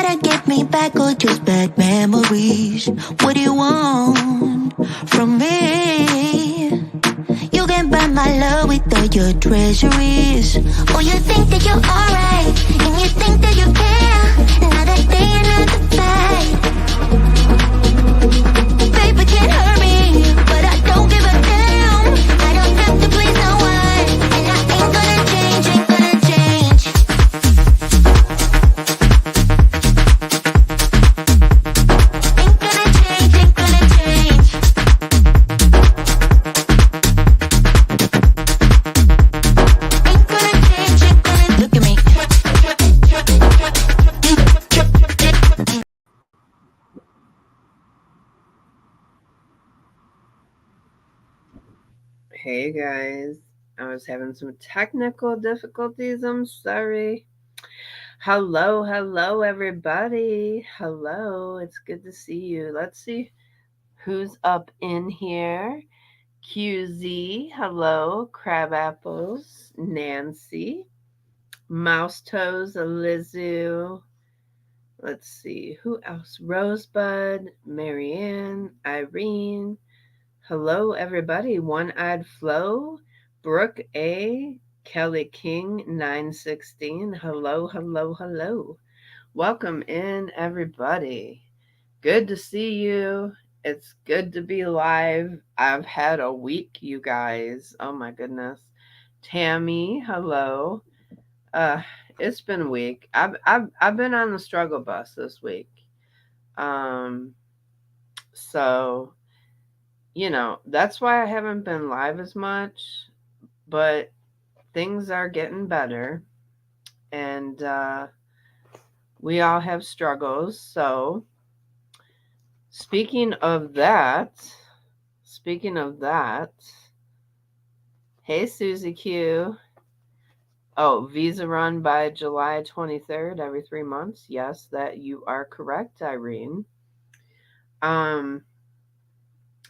try to get me back or just bad memories? What do you want from me? You can buy my love with all your treasuries. Oh, you think that you're alright, and you think that you care. Another day, another fight. Paper can't hurt me, but I don't give a damn. I don't have to please no one, and I ain't gonna change, ain't gonna change. Ain't gonna change, ain't gonna change. Ain't gonna change, ain't gonna look at me. Hey guys, I was having some technical difficulties. I'm sorry. Hello, everybody. Hello, it's good to see you. Let's see who's up in here. QZ, hello. Crab Apples, Nancy, Mouse Toes, Alizu. Let's see, who else? Rosebud, Marianne, Irene. Hello, everybody. One-Eyed Flo, Brooke A, Kelly King, 916. Hello. Welcome in, everybody. Good to see you. It's good to be live. I've had a week, you guys. Oh my goodness. Tammy, hello. Uh, it's been a week. I've been on the struggle bus this week. So that's why I haven't been live as much, but things are getting better, and we all have struggles. So speaking of that, hey Susie Q. Oh, visa run by July 23rd, every 3 months. Yes, that you are correct, Irene.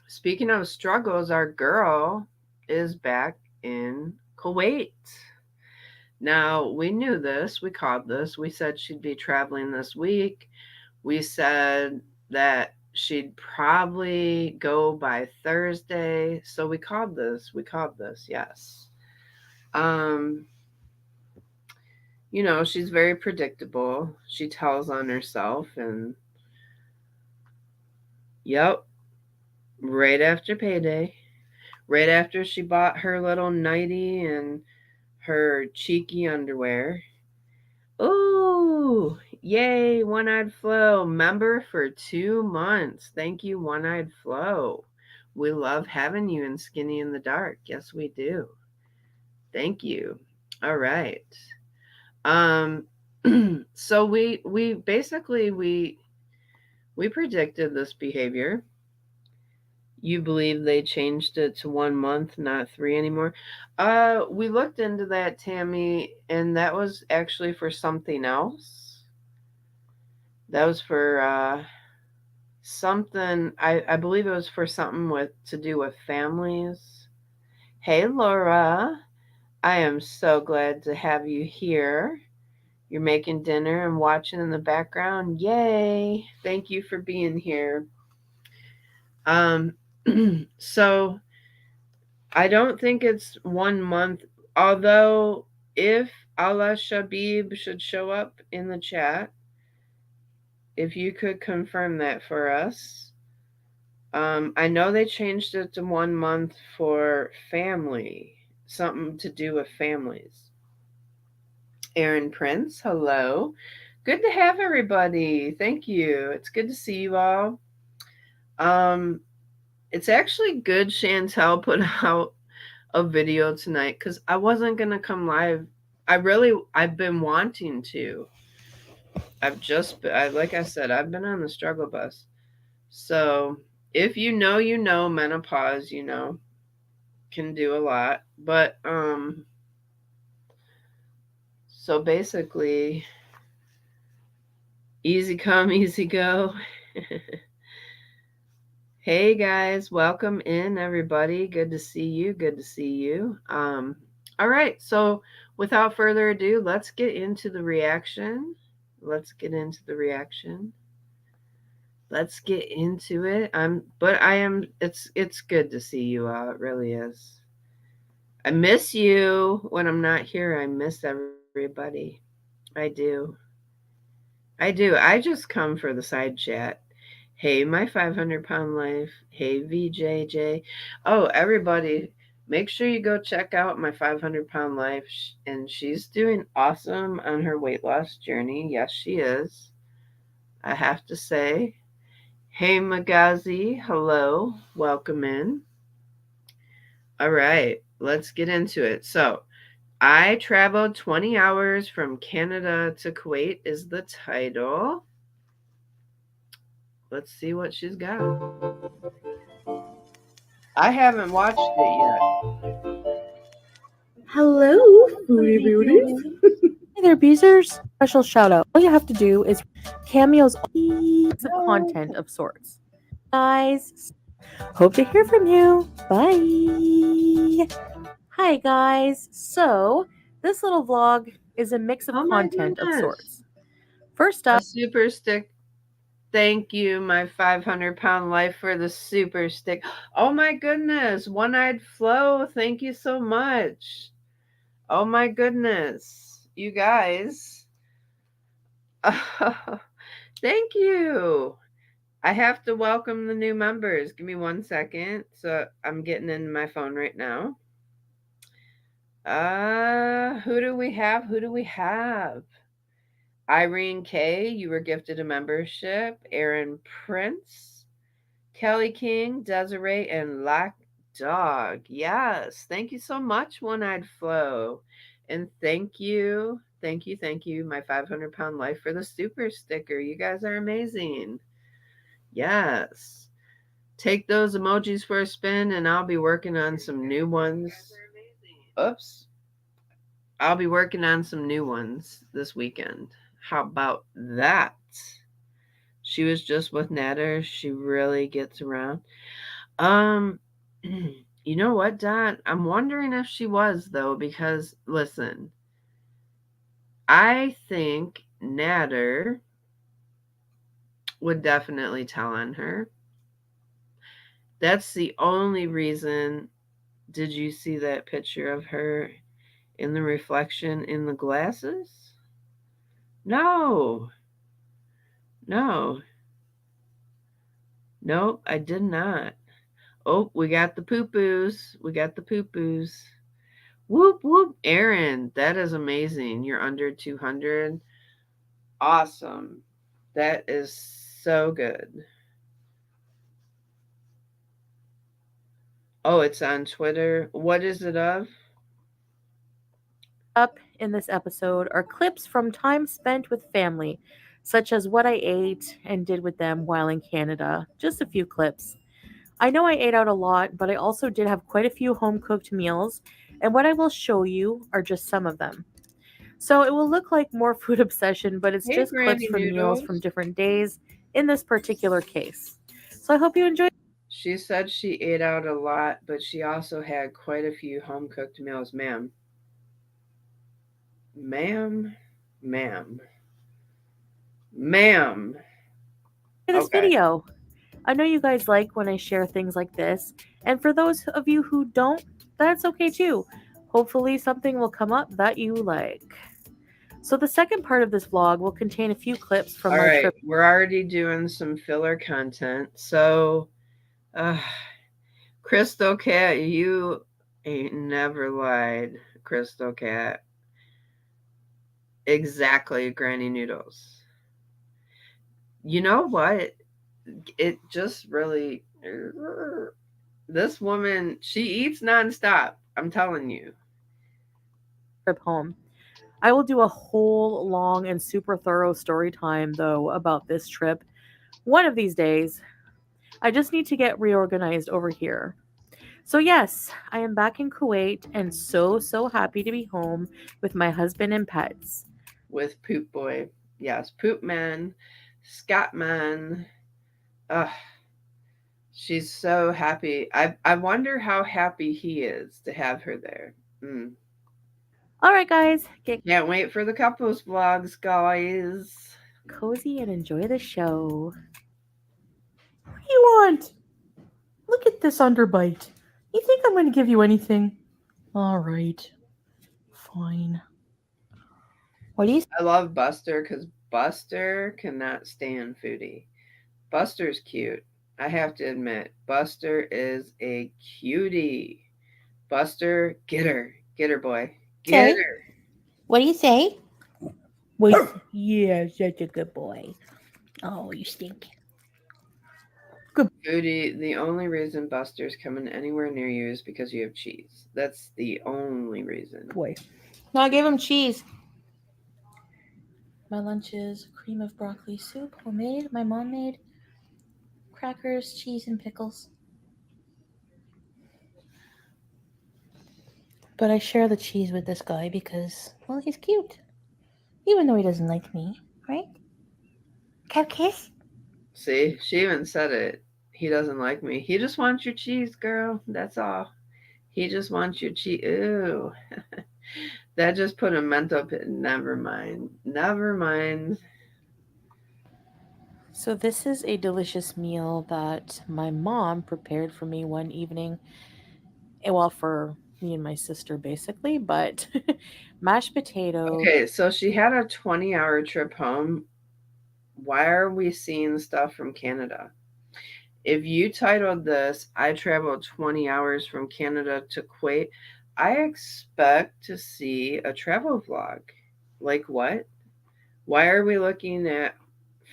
Speaking of struggles, our girl is back in Kuwait. Now, we knew this. We called this. We said she'd be traveling this week. We said that she'd probably go by Thursday. So we called this. Yes. She's very predictable. She tells on herself, and yep, right after payday, right after she bought her little nightie and her cheeky underwear. Ooh, yay, One-Eyed Flo, member for 2 months. Thank you, One-Eyed Flo. We love having you in Skinny in the Dark. Yes, we do. Thank you. All right. So we basically we predicted this behavior. You believe they changed it to 1 month, not 3 anymore? We looked into that, Tammy, and that was actually for something else. That was for something. I believe it was for something to do with families. Hey, Laura, I am so glad to have you here. You're making dinner and watching in the background. Yay! Thank you for being here. So I don't think it's 1 month, although if Allah Shabib should show up in the chat, if you could confirm that for us. I know they changed it to 1 month for family, something to do with families. Aaron Prince, hello. Good to have everybody. Thank you. It's good to see you all. It's actually good Chantel put out a video tonight because I wasn't gonna come live. I've been wanting to. Like I said, I've been on the struggle bus. So if you know, menopause, can do a lot. But so basically, easy come, easy go. Hey guys, welcome in everybody. Good to see you. All right, so without further ado, let's get into the reaction. Let's get into the reaction. Let's get into it. It's good to see you all. It really is. I miss you when I'm not here. I miss everybody. I do. I do. I just come for the side chat. Hey, my 500-pound life. Hey, VJJ. Oh, everybody, make sure you go check out my 500-pound life. And she's doing awesome on her weight loss journey. Yes, she is. I have to say. Hey, Magazi. Hello. Welcome in. All right, let's get into it. So, I traveled 20 hours from Canada to Kuwait, is the title. Let's see what she's got. I haven't watched it yet. Hello, Foodie Beauties. Hey there, Beezers. Special shout out. All you have to do is Cameo's piece of content of sorts. Guys, hope to hear from you. Bye. Hi, guys. So, this little vlog is a mix of Oh my content of goodness. sorts. First A up, super stick. Thank you, my 500-pound life, for the super stick. Oh my goodness. One eyed Flo. Thank you so much. Oh my goodness. You guys. Thank you. I have to welcome the new members. Give me 1 second. So I'm getting in my phone right now. Who do we have? Who do we have? Irene K, you were gifted a membership. Aaron Prince, Kelly King, Desiree, and Lack Dog. Yes. Thank you so much, One Eyed Flo. And thank you, my 500-pound life, for the super sticker. You guys are amazing. Yes. Take those emojis for a spin, and I'll be working on some new ones. Oops. I'll be working on some new ones this weekend. How about that? She was just with Natter. She really gets around. Um, you know what, Dot? I'm wondering if she was, though, because listen, I think Natter would definitely tell on her. That's the only reason. Did you see that picture of her in the reflection in the glasses? No, no, nope, I did not. Oh, we got the poo poos. We got the poo poos. Whoop, whoop. Aaron, that is amazing. You're under 200. Awesome. That is so good. Oh, it's on Twitter. What is it of? up in this episode are clips from time spent with family, such as what I ate and did with them while in Canada. Just a few clips. I know I ate out a lot, but I also did have quite a few home cooked meals, and what I will show you are just some of them. So it will look like more food obsession, but it's Hey, just clips Granny from meals Noodles. from different days in this particular case. So I hope you enjoy. She said she ate out a lot, but she also had quite a few home cooked meals. Ma'am. Ma'am. Ma'am. Ma'am. This Okay. video. I know you guys like when I share things like this, and for those of you who don't, that's okay too. Hopefully, something will come up that you like. So, the second part of this vlog will contain a few clips from All my right. trip. We're already doing some filler content. So, uh, Crystal Cat, you ain't never lied. Crystal Cat. Exactly, Granny Noodles. You know what? It just really. This woman, she eats nonstop. I'm telling you. Trip home. I will do a whole long and super thorough story time, though, about this trip one of these days. I just need to get reorganized over here. So, yes, I am back in Kuwait and so happy to be home with my husband and pets. With Poop Boy. Yes, Poop Man, Scott Man. Ugh, she's so happy. I wonder how happy he is to have her there. Mm. All right, guys, get Can't wait for the couples vlogs, guys. cozy and enjoy the show. What do you want? Look at this underbite. You think I'm going to give you anything? All right, fine. What do you I love Buster because Buster cannot stand Foodie. Buster's cute. I have to admit, Buster is a cutie. Buster, get her, boy, get Say, her. what do you say? Wait, yeah, such a good boy. Oh, you stink. Foodie, the only reason Buster's coming anywhere near you is because you have cheese. That's the only reason. Boy. No, I gave him cheese. My lunch is cream of broccoli soup, homemade. My mom made crackers, cheese, and pickles. But I share the cheese with this guy because, well, he's cute. Even though he doesn't like me, right? Cow kiss? See, she even said it. He doesn't like me. He just wants your cheese, girl. That's all. He just wants your cheese. Ew. That just put a mental pit. Never mind. Never mind. So, this is a delicious meal that my mom prepared for me one evening. Well, for me and my sister, basically, but mashed potato. Okay, so she had a 20-hour trip home. Why are we seeing stuff from Canada? If you titled this, I traveled 20 hours from Canada to Kuwait, I expect to see a travel vlog. Like what? Why are we looking at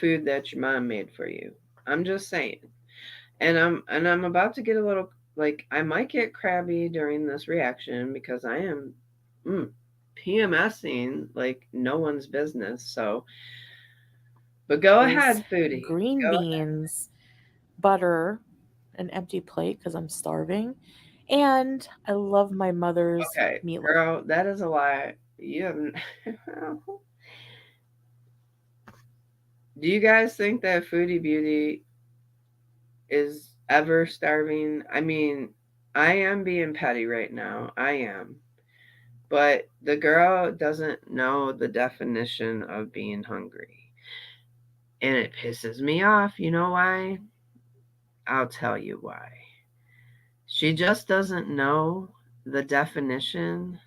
food that your mom made for you? I'm just saying. And I'm about to get a little like I might get crabby during this reaction because I am mm, PMSing like no one's business. So, but go ahead, foodie. Green Go beans, butter, an empty plate because I'm starving. And I love my mother's Okay, meatloaf. girl, that is a lie. You haven't. Do you guys think that Foodie Beauty is ever starving? I mean, I am being petty right now. I am. But the girl doesn't know the definition of being hungry. And it pisses me off. You know why? I'll tell you why. She just doesn't know the definition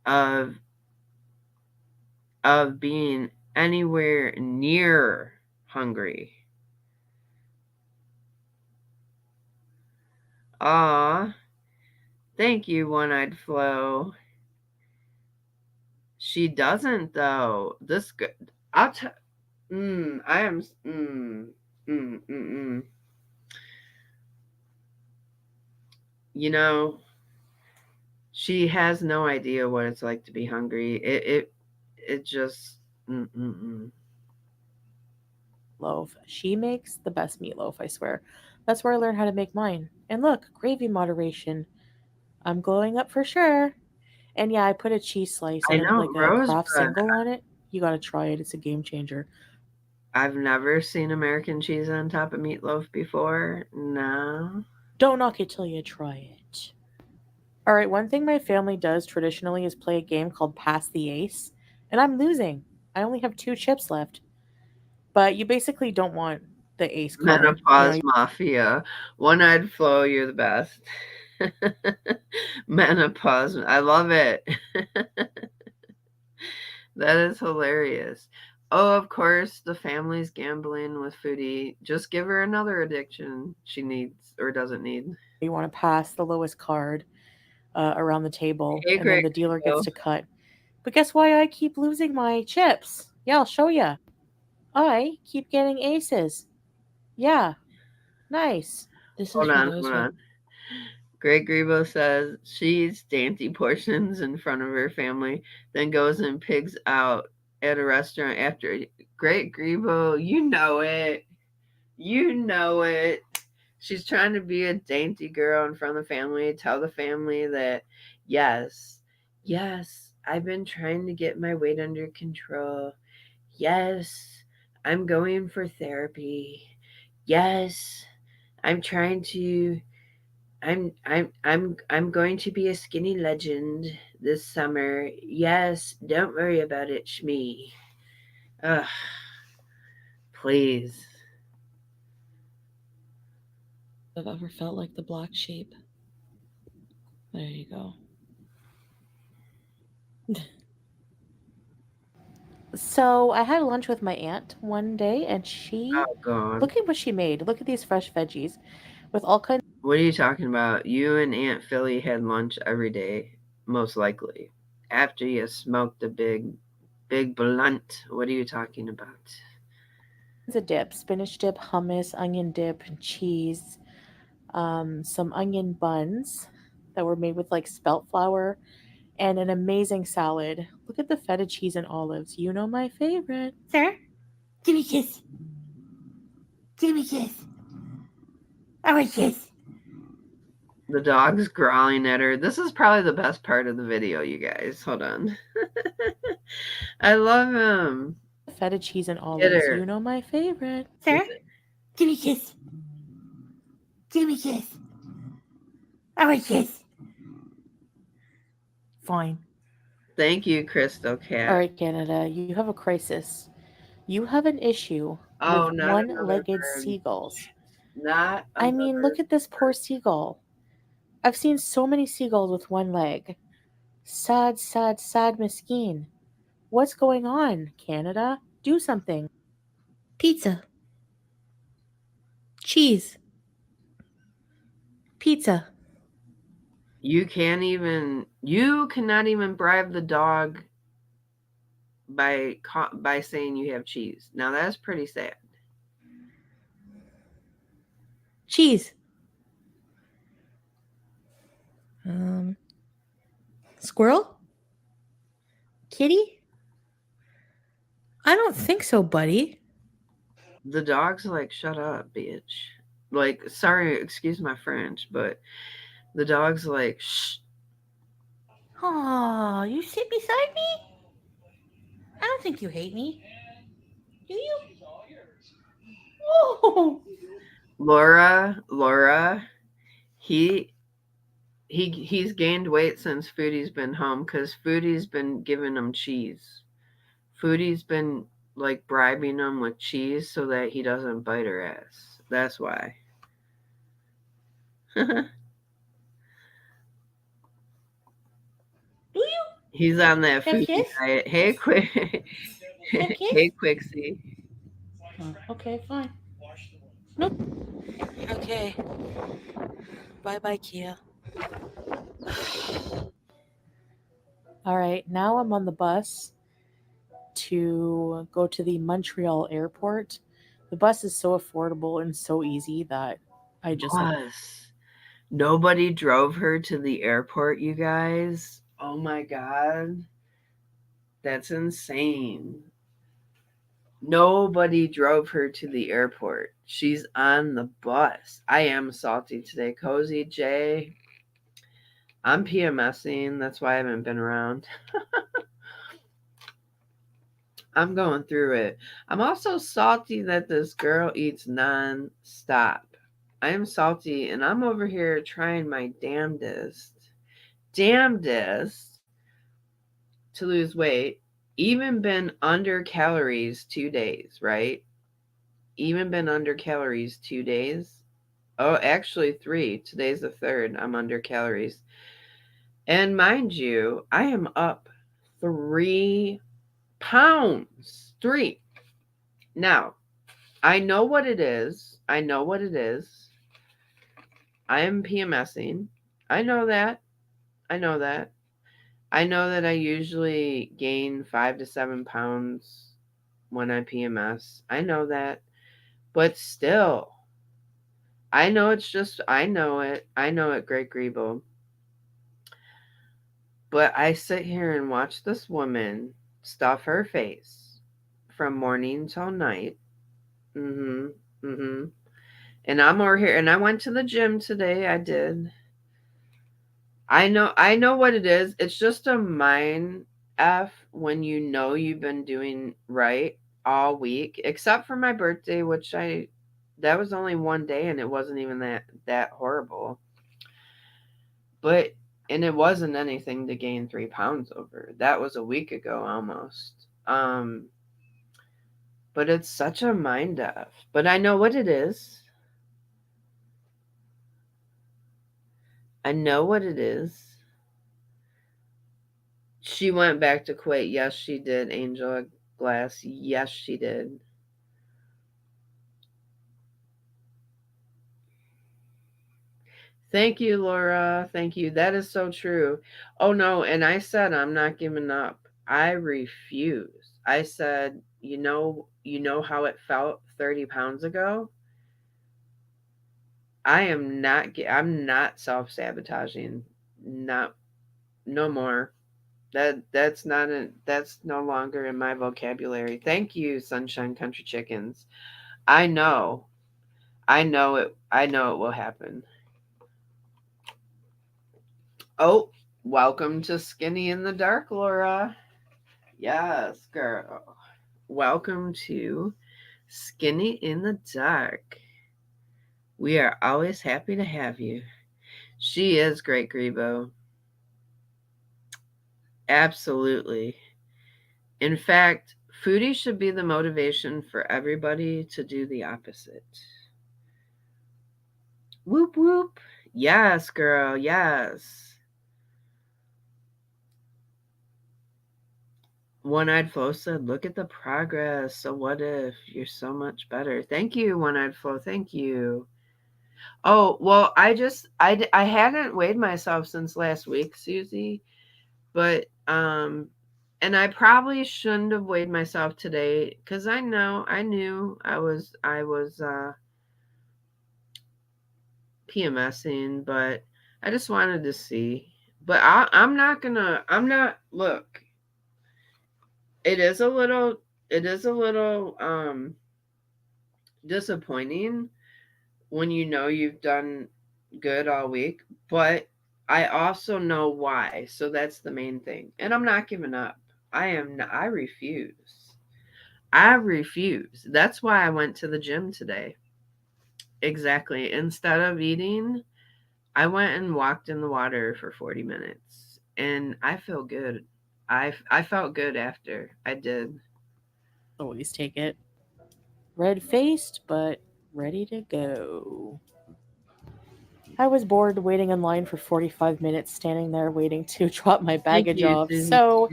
of being anywhere near hungry. Ah, thank you, One-Eyed Flo. She doesn't though. This good. I'll tell. I am. Mm, mm, mm. You know, she has no idea what it's like to be hungry. It just. Mm, mm, mm. Loaf. She makes the best meatloaf, I swear. That's where I learned how to make mine. And look, gravy moderation. I'm glowing up for sure. And yeah, I put a cheese slice I and know like a Kraft Rosebud. single on it. You gotta try it. It's a game changer. I've never seen American cheese on top of meatloaf before. No. Don't knock it till you try it. All right, one thing my family does traditionally is play a game called Pass the Ace, and I'm losing. I only have two chips left. But you basically don't want the ace card. Menopause Mafia. One-Eyed Flo, you're the best. Menopause. I love it. That is hilarious. Oh, of course, the family's gambling with Foodie. Just give her another addiction she needs or doesn't need. you want to pass the lowest card around the table, Hey, and then Greg. the dealer gets to cut. But guess why I keep losing my chips? Yeah, I'll show you. I keep getting aces. Yeah, nice. This is Hold for on, those hold who. on. Greg Grebo says she eats dainty portions in front of her family, then goes and pigs out at a restaurant after. Greg Grebo, you know it. You know it. She's trying to be a dainty girl in front of the family, tell the family that, yes, yes, I've been trying to get my weight under control. Yes, I'm going for therapy. Yes, I'm trying to I'm going to be a skinny legend this summer. Yes, don't worry about it, Shmee. Ugh, please. I've ever felt like the black sheep. There you go. So I had lunch with my aunt one day, and Oh God. look at what she made. Look at these fresh veggies with all kinds. What are you talking about? You and Aunt Philly had lunch every day, most likely. After you smoked a big blunt. What are you talking about? Of dip, spinach dip, hummus, onion dip, and cheese, some onion buns that were made with like spelt flour, and an amazing salad. Look at the feta cheese and olives. You know my favorite. Sir, give me a kiss. Give me a kiss. I want a kiss. The dog's growling at her. This is probably the best part of the video, you guys. Hold on. I love him. Feta cheese and Get olives. her. You know my favorite. Sir, give me a kiss. Give me a kiss. I want a kiss. Fine. Thank you, Crystal Cat. All right, Canada, you have a crisis. You have an issue Oh, with not one another legged bird. seagulls. Not I mean, another. look at this poor seagull. I've seen so many seagulls with one leg. Sad, sad, sad, mesquine. What's going on, Canada? Do something. Pizza. Cheese. Pizza. You cannot even bribe the dog by saying you have cheese. Now that's pretty sad. Cheese. Um, Squirrel? Kitty? I don't think so, buddy. The dog's like, shut up, bitch. Like, sorry, excuse my French, but the dog's like, shh. Aw, you sit beside me? I don't think you hate me. Do you? Oh! Laura, he he's gained weight since Foodie's been home because Foodie's been giving him cheese. Foodie's been like bribing him with cheese so that he doesn't bite her ass. That's why. Do you? He's on that Have a Foodie kiss? diet. Hey, quick. Have a kiss? Hey, Quixie. Oh, okay, fine. Nope. Okay. Bye bye, Kia. All right, now I'm on the bus to go to the Montreal airport. The bus is so affordable and so easy that I just. Was. Nobody drove her to the airport, you guys. Oh my God. That's insane. Nobody drove her to the airport. She's on the bus. I am salty today. Cozy J. I'm PMSing. That's why I haven't been around. I'm going through it. I'm also salty that this girl eats non-stop. I am salty and I'm over here trying my damnedest to lose weight. Even been under calories 2 days, right? Even been under calories 2 days. Oh, actually, three. Today's the third. I'm under calories. And mind you, I am up 3 pounds. Three. Now, I know what it is. I know what it is. I am PMSing. I know that. I know that. I know that I usually gain 5 to 7 pounds when I PMS. I know that. But still, I know it's just, I know it. I know it, Greg Griebel. But I sit here and watch this woman stuff her face from morning till night. Mm-hmm. Mm-hmm. And I'm over here, and I went to the gym today. I did. I know what it is. It's just a mind F when you know you've been doing right all week, except for my birthday, which that was only one day and it wasn't even that horrible. but and it wasn't anything to gain 3 pounds over. That was a week ago almost. Um, but it's such a mind f. But I know what it is. I know what it is. She went back to Kuwait. Yes, she did. Angel Glass. Yes, she did. Thank you, Laura. Thank you. That is so true. Oh no, and I said I'm not giving up. I refuse. I said, you know how it felt 30 pounds ago? I'm not self-sabotaging. Not no more. That's no longer in my vocabulary. Thank you, Sunshine Country Chickens. I know. I know it will happen. Oh, welcome to Skinny in the Dark, Laura. Yes, girl. Welcome to Skinny in the Dark. We are always happy to have you. She is Great Grebo. Absolutely. In fact, foodie should be the motivation for everybody to do the opposite. Whoop whoop. Yes, girl. Yes. One Eyed Flo said, look at the progress. So what if you're so much better? Thank you, One Eyed Flo. Thank you. Oh, well, I hadn't weighed myself since last week, Susie, but and I probably shouldn't have weighed myself today cuz I knew I was PMSing, but I just wanted to see. But I'm not look. It is a little disappointing when you know you've done good all week, but I also know why. So that's the main thing. And I'm not giving up. I refuse. I refuse. That's why I went to the gym today. Exactly. Instead of eating, I went and walked in the water for 40 minutes and I feel good. I felt good after. I did. Always take it. Red faced, but ready to go. I was bored waiting in line for 45 minutes, standing there waiting to drop my Thank baggage you, off. Susie. So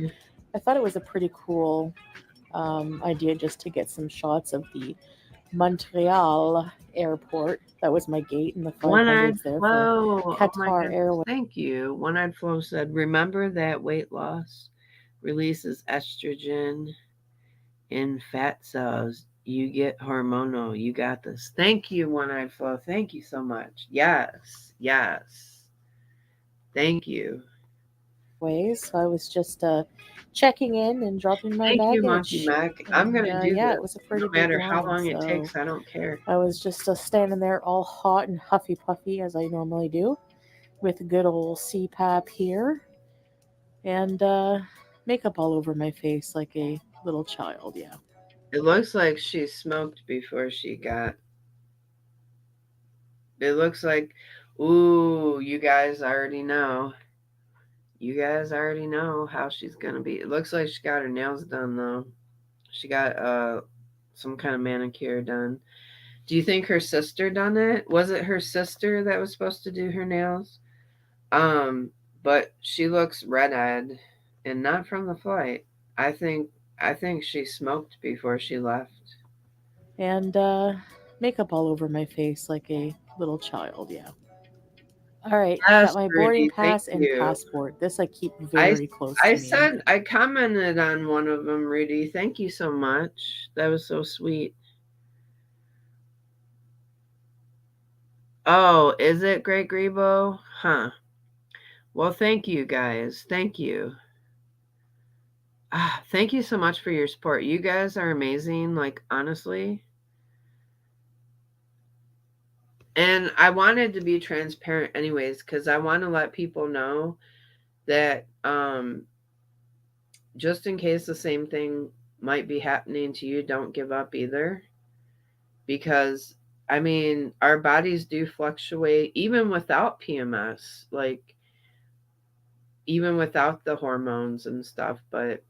I thought it was a pretty cool idea just to get some shots of the Montreal airport. That was my gate in the One Eyed 500s there for Flo. Oh my Qatar goodness. Airways. Thank you. One Eyed Flo said, remember that weight loss releases estrogen in fat cells. You get hormonal. You got this. Thank you, One Eyed Flo. Thank you so much. Yes. Yes. Thank you. So I was just checking in and dropping my Thank you, Monkey baggage. Mac. I'm And going to do yeah, it this. was a No pretty big matter how line. long it So takes, I don't care. I was just standing there all hot and huffy puffy as I normally do with good old CPAP here and makeup all over my face like a little child. Yeah. It looks like she smoked before she got. It looks like, ooh, you guys already know. You guys already know how she's gonna be. It looks like she got her nails done though. She got some kind of manicure done. Do you think her sister done it? Was it her sister that was supposed to do her nails? Um, but she looks red-eyed and not from the flight. I think I think she smoked before she left. And makeup all over my face like a little child. Yeah. All right. Got Yes, my boarding Rudy, thank pass and you. passport. This I keep I very close I to me. said I commented on one of them, Rudy. Thank you so much. That was so sweet. Oh, is it Great Grebo? Huh. Well, thank you guys. Thank you. Thank you so much for your support. You guys are amazing, like honestly. And I wanted to be transparent anyways cuz I want to let people know that just in case the same thing might be happening to you, don't give up either because I mean, our bodies do fluctuate even without PMS. Like even without the hormones and stuff. But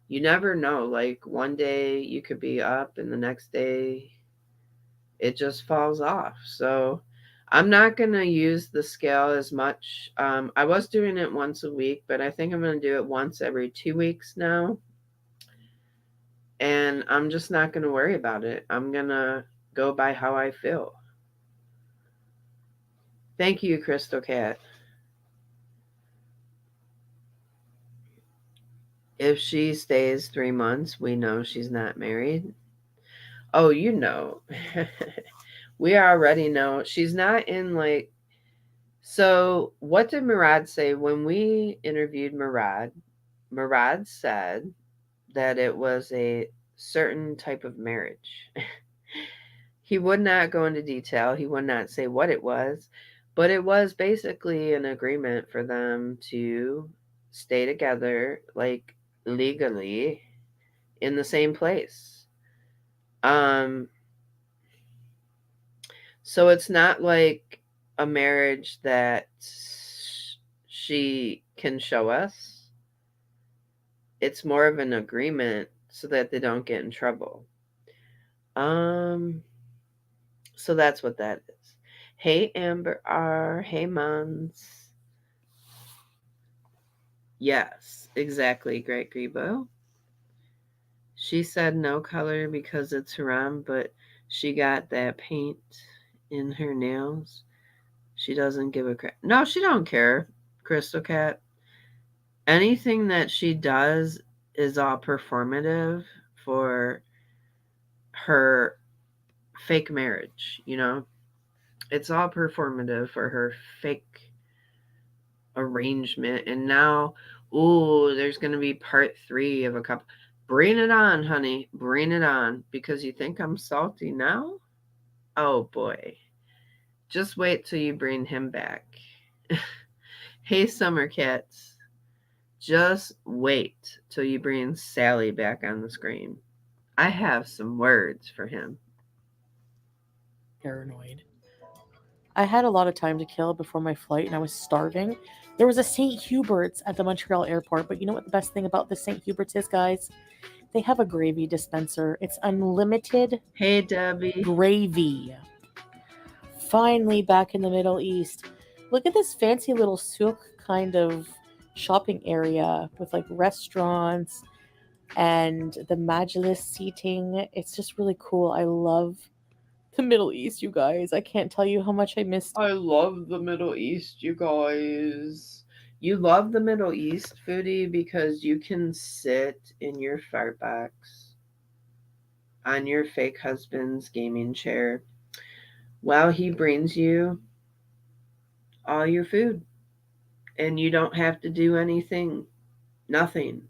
you never know. Like one day you could be up, and the next day it just falls off. So I'm not going to use the scale as much. I was doing it once a week, but I think I'm going to do it once every 2 weeks now. And I'm just not going to worry about it. I'm going to go by how I feel. Thank you, Crystal Cat. If she stays 3 months, we know she's not married. Oh, you know. We already know. She's not in like. So, what did Murad say when we interviewed Murad? Murad said that it was a certain type of marriage. He would not go into detail, he would not say what it was, but it was basically an agreement for them to stay together, like legally, in the same place. Um, so it's not like a marriage that she can show us. It's more of an agreement so that they don't get in trouble. Um, so that's what that is. Hey Amber R. Hey Mons. Yes, exactly, Great Grebo. She said no color because it's haram, but she got that paint in her nails. She doesn't give a crap. No, she don't care, Crystal Cat. Anything that she does is all performative for her fake marriage, you know? It's all performative for her fake arrangement. And now, ooh, there's going to be part 3 of a couple. Bring it on, honey. Bring it on. Because you think I'm salty now? Oh boy. Just wait till you bring him back. Hey, Summer Cats. Just wait till you bring Sally back on the screen. I have some words for him. Paranoid. I had a lot of time to kill before my flight and I was starving. There was a St. Hubert's at the Montreal airport, but you know what the best thing about the St. Hubert's is, guys? They have a gravy dispenser. It's unlimited Hey, Debbie. gravy. Finally back in the Middle East. Look at this fancy little souk kind of shopping area with like restaurants and the majlis seating. It's just really cool. I love the Middle East, you guys. I can't tell you how much I missed. I love the Middle East, you guys. You love the Middle East, Foodie, because you can sit in your fart box on your fake husband's gaming chair while he brings you all your food. And you don't have to do anything. Nothing.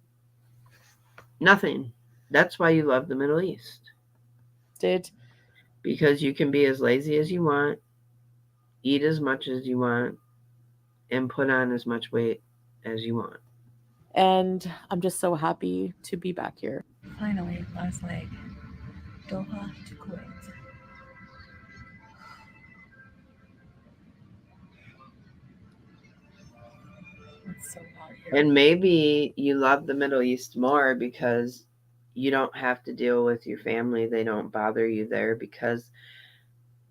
Nothing. That's why you love the Middle East. Did Because you can be as lazy as you want, eat as much as you want, and put on as much weight as you want. and I'm just so happy to be back here. Finally, last leg. Doha to Kuwait. It's so hot here. And maybe you love the Middle East more because you don't have to deal with your family. They don't bother you there because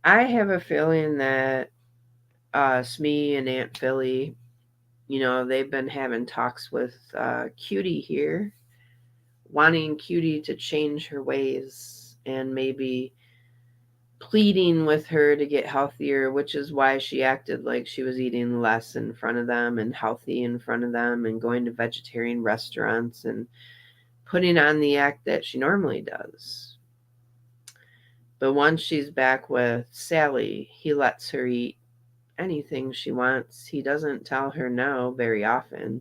I have a feeling that Smee and Aunt Philly, they've been having talks with Cutie here, wanting Cutie to change her ways and maybe pleading with her to get healthier, which is why she acted like she was eating less in front of them and healthy in front of them and going to vegetarian restaurants and putting on the act that she normally does. But once she's back with Sally, he lets her eat anything she wants. He doesn't tell her no very often.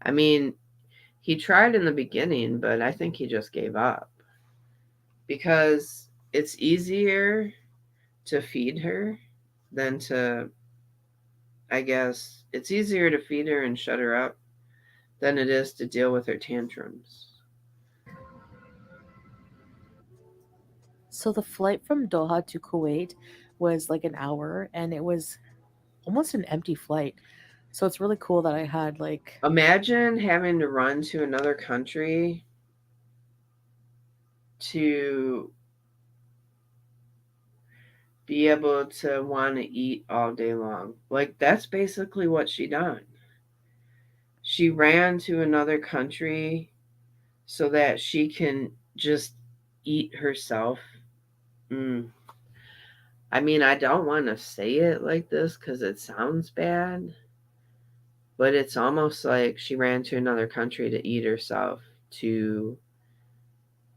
I mean, he tried in the beginning, but I think he just gave up because it's easier to feed her than to, I guess, it's easier to feed her and shut her up than it is to deal with her tantrums. So the flight from Doha to Kuwait was like an hour and it was almost an empty flight. So it's really cool that I had like Imagine having to run to another country to be able to want to eat all day long. Like, that's basically what she done. She ran to another country so that she can just eat herself. Mm. I mean, I don't want to say it like this because it sounds bad, but it's almost like she ran to another country to eat herself to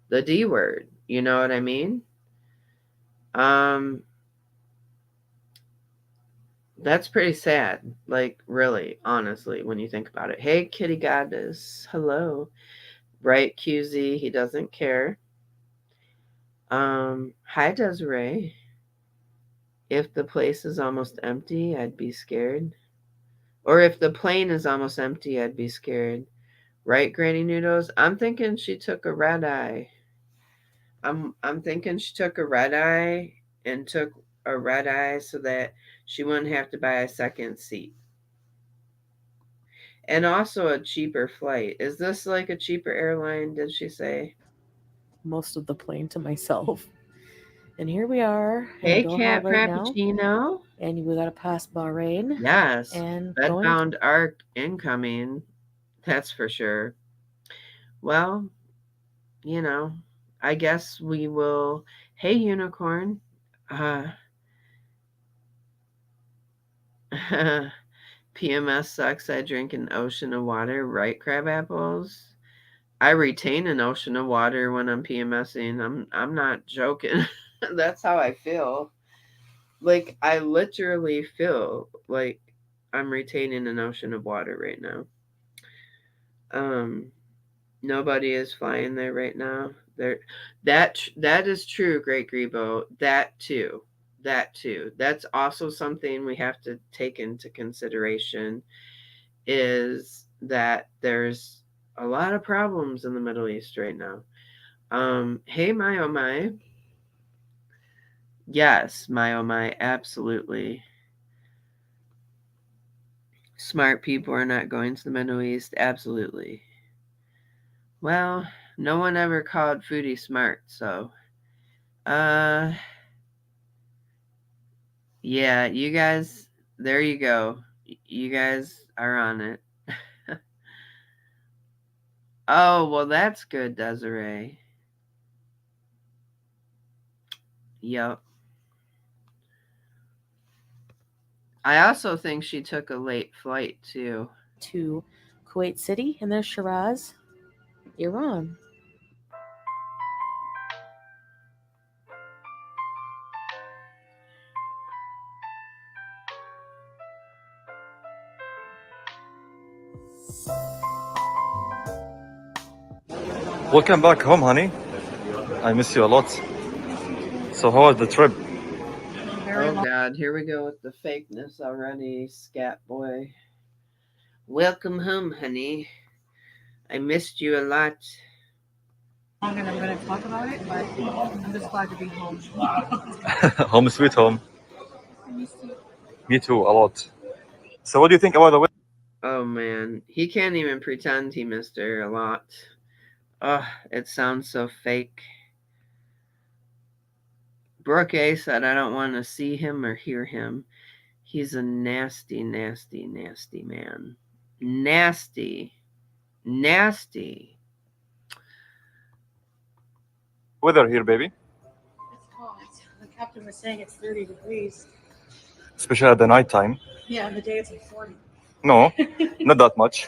the D word. You know what I mean? Um, that's pretty sad. Like, really, honestly, when you think about it. Hey, Kitty Goddess. Hello. Right, QZ. He doesn't care. Hi, Desiree. If the place is almost empty, I'd be scared. Or if the plane is almost empty, I'd be scared. Right, Granny Noodles? I'm thinking she took a red eye. I'm thinking she took a red eye and took a red eye so that she wouldn't have to buy a second seat. And also a cheaper flight. Is this like a cheaper airline, did she say? most of the plane to myself. And here we are in Hey, Doha Cat right now. Frappuccino. And we got to pass Bahrain. Yes. And Bedbound Arc incoming. That's for sure. Well, you know, I guess we will. Hey, Unicorn. PMS sucks. I drink an ocean of water, right, crab apples? I retain an ocean of water when I'm PMSing. I'm not joking. That's how I feel. Like, I literally feel like I'm retaining an ocean of water right now. Nobody is flying there right now. There, that is true, Great Grebo. That too. That's also something we have to take into consideration is that there's a lot of problems in the Middle East right now. Hey, my oh my. Yes, my oh my, absolutely. Smart people are not going to the Middle East, absolutely. Well, no one ever called Foodie smart, so yeah, you guys, there you go. You guys are on it. Oh, well, that's good, Desiree. Yep. I also think she took a late flight, too. to Kuwait City. And there's Shiraz, Iran. Welcome back home, honey. I miss you a lot. So how was the trip? Oh God, here we go with the fakeness already, scat boy. Welcome home, honey. I missed you a lot. I'm going to talk about it, but I'm just glad to be home. Home sweet home. I miss you. Me too, a lot. So what do you think about the weather? Oh man, he can't even pretend he missed her a lot. Ugh, it sounds so fake. Brooke A said, I don't want to see him or hear him. He's a nasty, nasty, nasty man. Nasty. Nasty. Weather here, baby. It's hot. The captain was saying it's 30 degrees. Especially at the night time. Yeah, and the day it's like 40. No, not that much.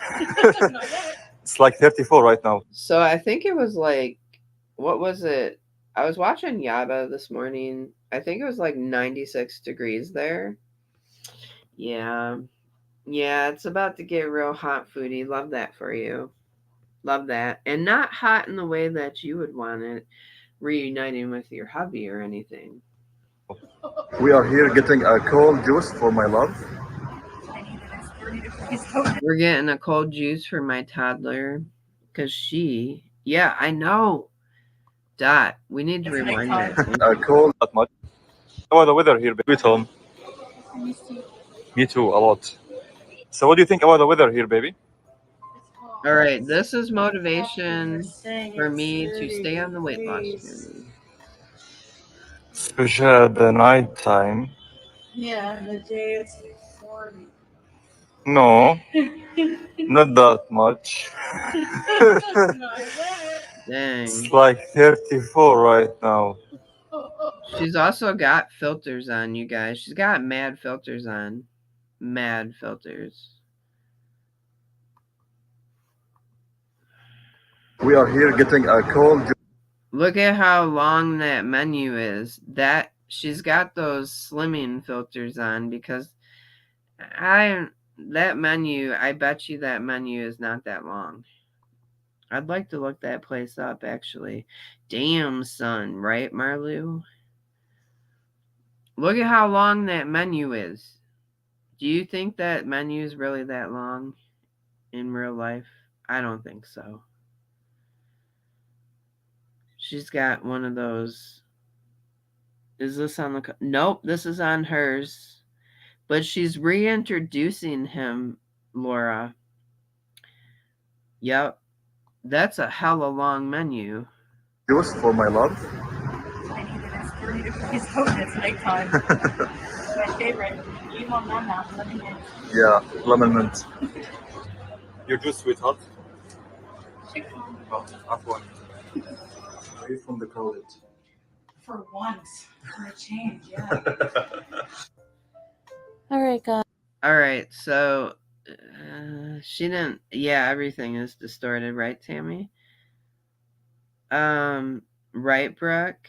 Not yet. It's like 34 right now. So I think it was like, what was it? I was watching Yaba this morning. I think it was like 96 degrees there. Yeah. Yeah, it's about to get real hot, Foodie. Love that for you. Love that. And not hot in the way that you would want it, reuniting with your hubby or anything. We are here getting a cold juice for my love. We're getting a cold juice for my toddler because she, yeah, I know. Dot, we need to rewind that. A cold that much. How about the weather here, baby? Sweet home. I miss you. Me too, a lot. So what do you think about the weather here, baby? All right, this is motivation for me to stay on the weight loss journey. Especially at the night time. Yeah, the day it's 40. No, not that much. Dang. It's like 34 right now. She's also got filters on, you guys. She's got mad filters on. Mad filters. We are here getting a cold. Look at how long that menu is. That she's got those slimming filters on because that menu, I bet you that menu is not that long. I'd like to look that place up actually. Damn son, right, Marlu? Look at how long that menu is. Do you think that menu is really that long in real life? I don't think so. She's got one of those. Is this on the? Nope, this is on hers. But she's reintroducing him, Laura. Yep, that's a hella long menu. Juice for my love. I need it. It's 30 degrees out and it's nighttime. My favorite. Lemon nana, lemon mint. Yeah, lemon mint. Your juice, sweetheart. Oh, afwan. Are you from the college? For once. For a change, yeah. All right, guys. All right, so she didn't. Yeah, everything is distorted, right, Tammy? Right, Brooke.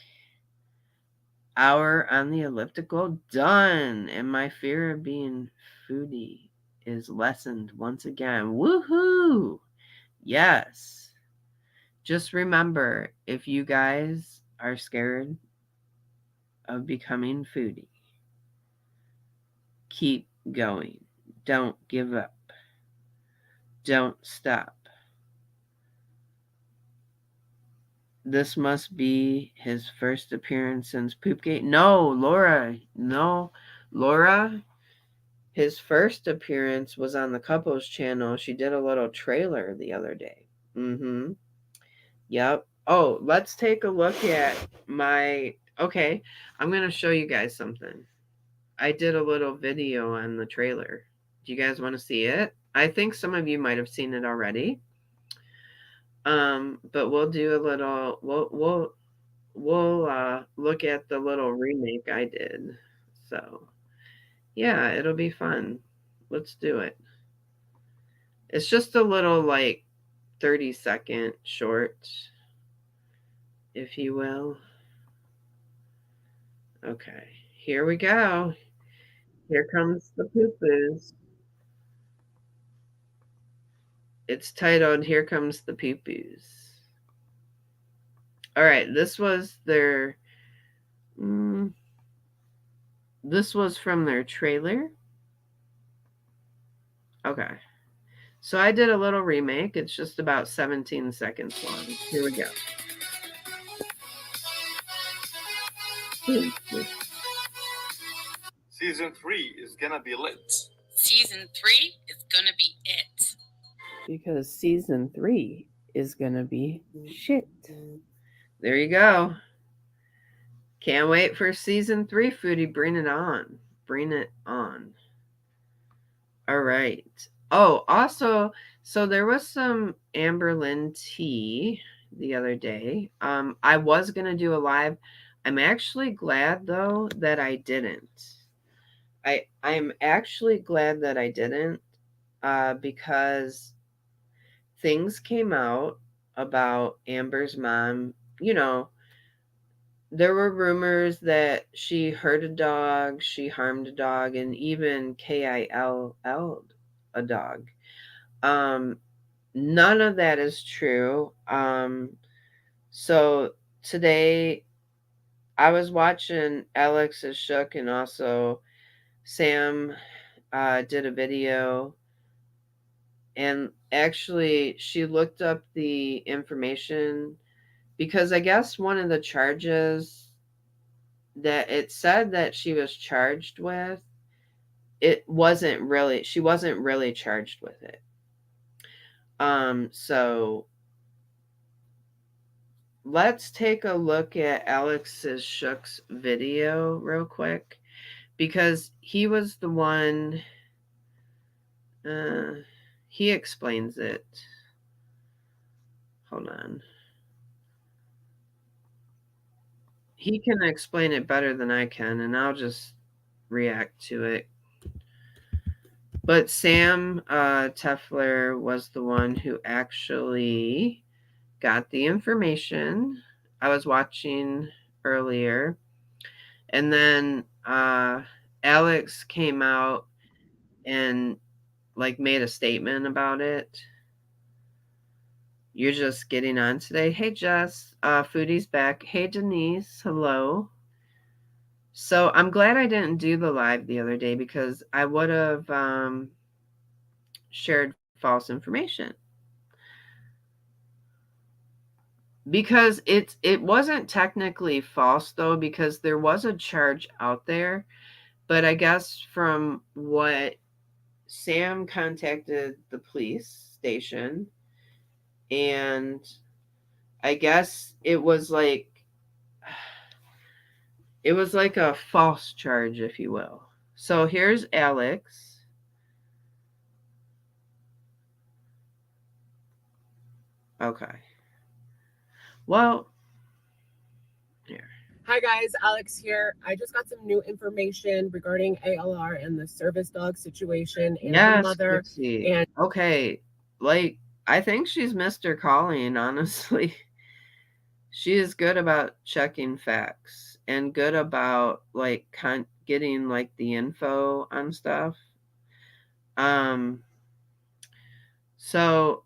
Hour on the elliptical done, and my fear of being foodie is lessened once again. Woohoo! Yes. Just remember, if you guys are scared of becoming foodie, keep going. Don't give up. Don't stop. This must be his first appearance since Poopgate. No, Laura. No, Laura. His first appearance was on the couples channel. She did a little trailer the other day. Mm-hmm. Yep. Oh, let's take a look at my. Okay, I'm going to show you guys something. I did a little video on the trailer. Do you guys want to see it? I think some of you might have seen it already. But we'll do a little. We'll look at the little remake I did. So, yeah, it'll be fun. Let's do it. It's just a little like 30-second short, if you will. Okay, here we go. Here comes the poo-poos. It's titled Here Comes the Poo-poos. All right, this was their this was from their trailer. Okay. So I did a little remake. It's just about 17 seconds long. Here we go. Season 3 is gonna be lit. Season 3 is gonna be it. Because season 3 is gonna be shit. There you go. Can't wait for season 3, Foodie. Bring it on. Bring it on. All right. Oh, also, so there was some Amberlin tea the other day. I was gonna do a live. I'm actually glad though that I didn't. I'm actually glad that I didn't, because things came out about Amber's mom. You know, there were rumors that she hurt a dog, she harmed a dog, and even KIL'd a dog. None of that is true. So today I was watching Alex is Shook, and also Sam did a video, and actually she looked up the information because I guess one of the charges that it said that she was charged with she wasn't really charged with it. So let's take a look at Alex's Shook's video real quick, because he was the one, he explains it. Hold on. He can explain it better than I can, and I'll just react to it. But Sam Tefler was the one who actually got the information. I was watching earlier, and then Alex came out and like made a statement about it. You're just getting on today. Hey Jess, Foodie's back. Hey Denise, hello. So I'm glad I didn't do the live the other day, because I would have shared false information. Because it wasn't technically false though, because there was a charge out there, but I guess from what Sam contacted the police station, and I guess it was like a false charge, if you will. So here's Alex. Okay. Well, here. Hi guys, Alex here. I just got some new information regarding ALR and the service dog situation and her mother. Trixie. And okay, like I think she's Mr. Colleen, honestly. She is good about checking facts and good about like getting like the info on stuff. So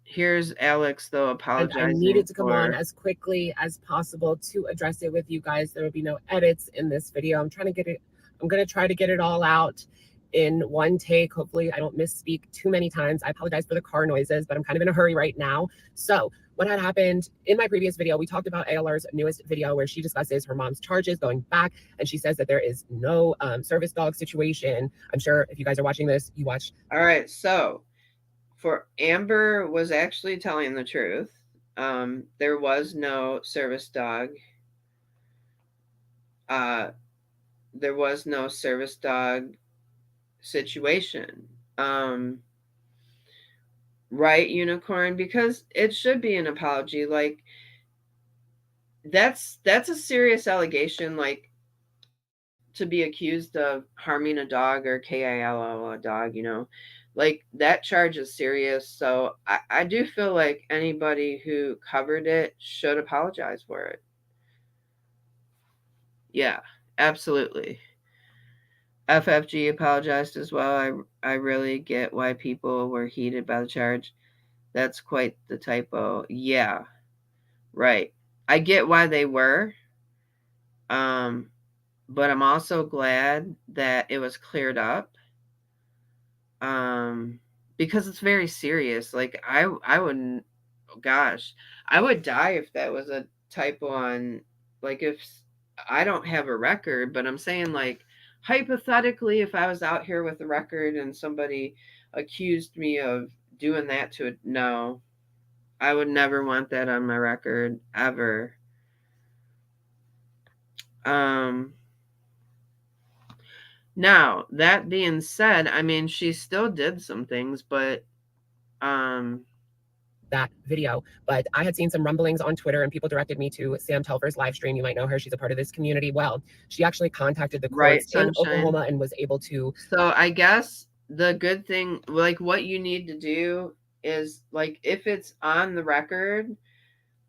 here's Alex though apologizing. And I needed to come on as quickly as possible to address it with you guys. There will be no edits in this video. I'm going to try to get it all out in one take. Hopefully I don't misspeak too many times. I apologize for the car noises, but I'm kind of in a hurry right now. So what had happened in my previous video, we talked about ALR's newest video where she discusses her mom's charges going back, and she says that there is no service dog situation. I'm sure if you guys are watching this, you watch. All right, so for Amber was actually telling the truth. There was no service dog. There was no service dog situation. Right, Unicorn? Because it should be an apology. Like that's a serious allegation, like to be accused of harming a dog or KILO a dog, you know. Like that charge is serious. So I do feel like anybody who covered it should apologize for it. Yeah, absolutely. FFG apologized as well. I really get why people were heated by the charge. That's quite the typo. Yeah, right. I get why they were. But I'm also glad that it was cleared up. Because it's very serious. Like I wouldn't, gosh, I would die if that was a typo on, like if I don't have a record, but I'm saying like hypothetically, if I was out here with a record and somebody accused me of doing that to it, no, I would never want that on my record ever. Now, that being said, I mean, she still did some things, but that video. But I had seen some rumblings on Twitter and people directed me to Sam Telfer's live stream. You might know her. She's a part of this community. Well, she actually contacted the courts in Oklahoma and was able to. So I guess the good thing, like what you need to do is like, if it's on the record,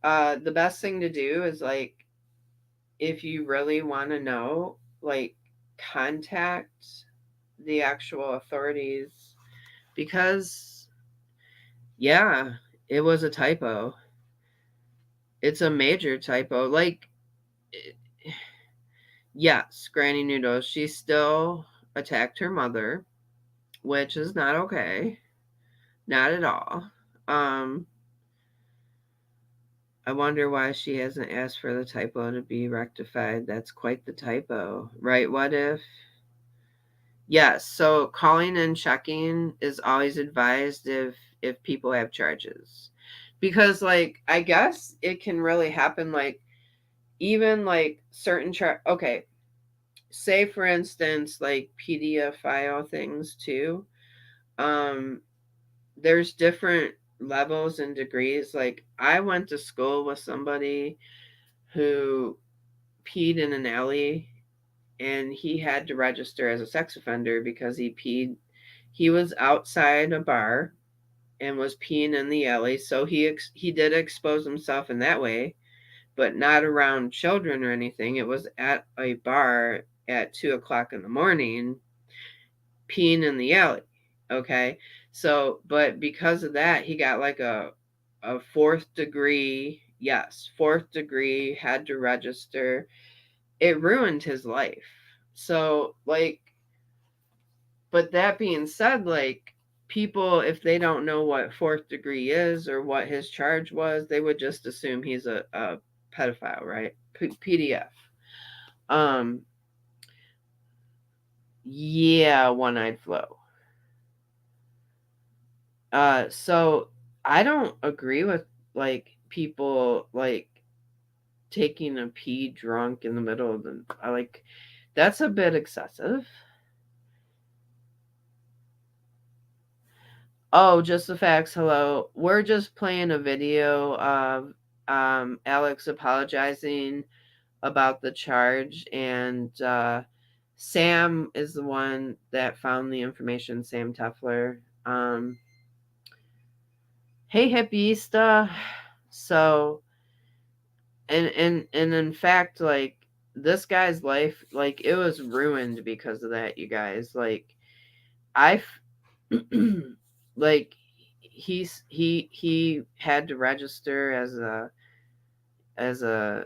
the best thing to do is like, if you really want to know, like contact the actual authorities, because yeah, it was a typo. It's a major typo. Like, yes, Granny Noodles, she still attacked her mother, which is not okay. Not at all. I wonder why she hasn't asked for the typo to be rectified. That's quite the typo, right? What if? Yes, so calling and checking is always advised if people have charges. Because like I guess it can really happen like even like certain okay, say for instance like PDF file things too. Um there's different levels and degrees. Like I went to school with somebody who peed in an alley and he had to register as a sex offender because he was outside a bar and was peeing in the alley, so he did expose himself in that way, but not around children or anything. It was at a bar at 2 o'clock in the morning peeing in the alley. Okay, so but because of that he got like a fourth degree. Yes, fourth degree, had to register. It ruined his life. So like, but that being said, like people, if they don't know what fourth degree is or what his charge was, they would just assume he's a pedophile, right? PDF. Um, yeah, one-eyed Flo. So I don't agree with like people like taking a pee drunk in the middle of the. I like that's a bit excessive. Oh, just the facts. Hello. We're just playing a video of Alex apologizing about the charge, and Sam is the one that found the information, Sam Teffler. Hey, Hippieista. So, and in fact, like, this guy's life, like, it was ruined because of that, you guys. Like, I like he had to register as a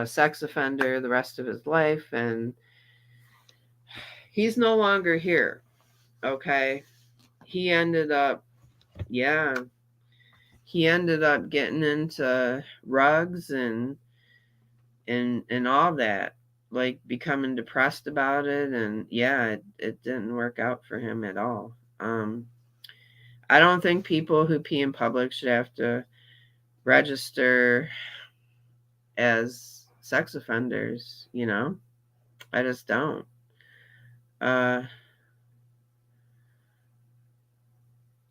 sex offender the rest of his life, and he's no longer here. Okay, he ended up yeah he ended up getting into rugs and all that, like becoming depressed about it, and yeah, it didn't work out for him at all. I don't think people who pee in public should have to register as sex offenders, you know? I just don't. Uh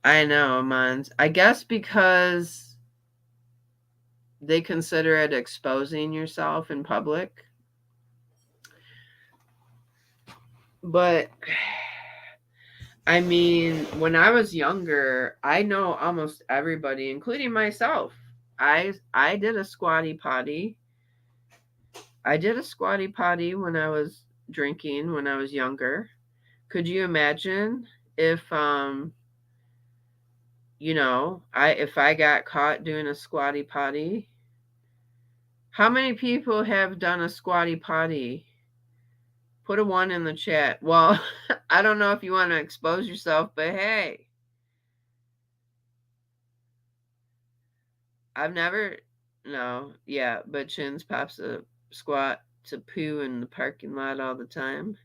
I know, Mons. I guess because they consider it exposing yourself in public. But I mean, when I was younger, I know almost everybody, including myself. I did a squatty potty. I did a squatty potty when I was drinking when I was younger. Could you imagine if if I got caught doing a squatty potty? How many people have done a squatty potty? Put a 1 in the chat. Well, I don't know if you want to expose yourself, but hey, I've never, no, yeah, but Chins pops a squat to poo in the parking lot all the time.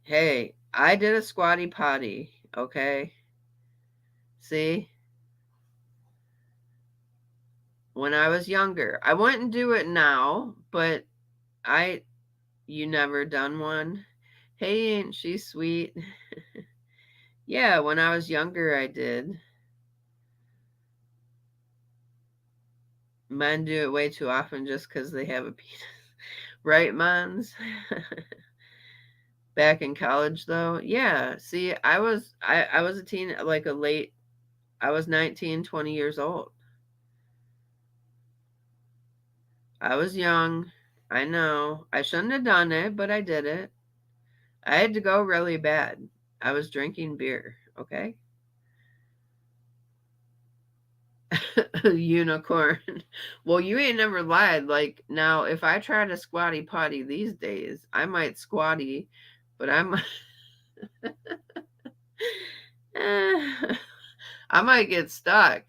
Hey, I did a squatty potty, okay? See? When I was younger. I wouldn't do it now, but you never done one? Hey, ain't she sweet? Yeah, when I was younger, I did. Men do it way too often just because they have a penis. Right, Mons? Back in college, though? Yeah, see, I was a teen, like a late, I was 19, 20 years old. I was young. I know. I shouldn't have done it, but I did it. I had to go really bad. I was drinking beer, okay? Unicorn. Well, you ain't never lied. Like, now, if I try to squatty potty these days, I might squatty, but I'm. I might get stuck.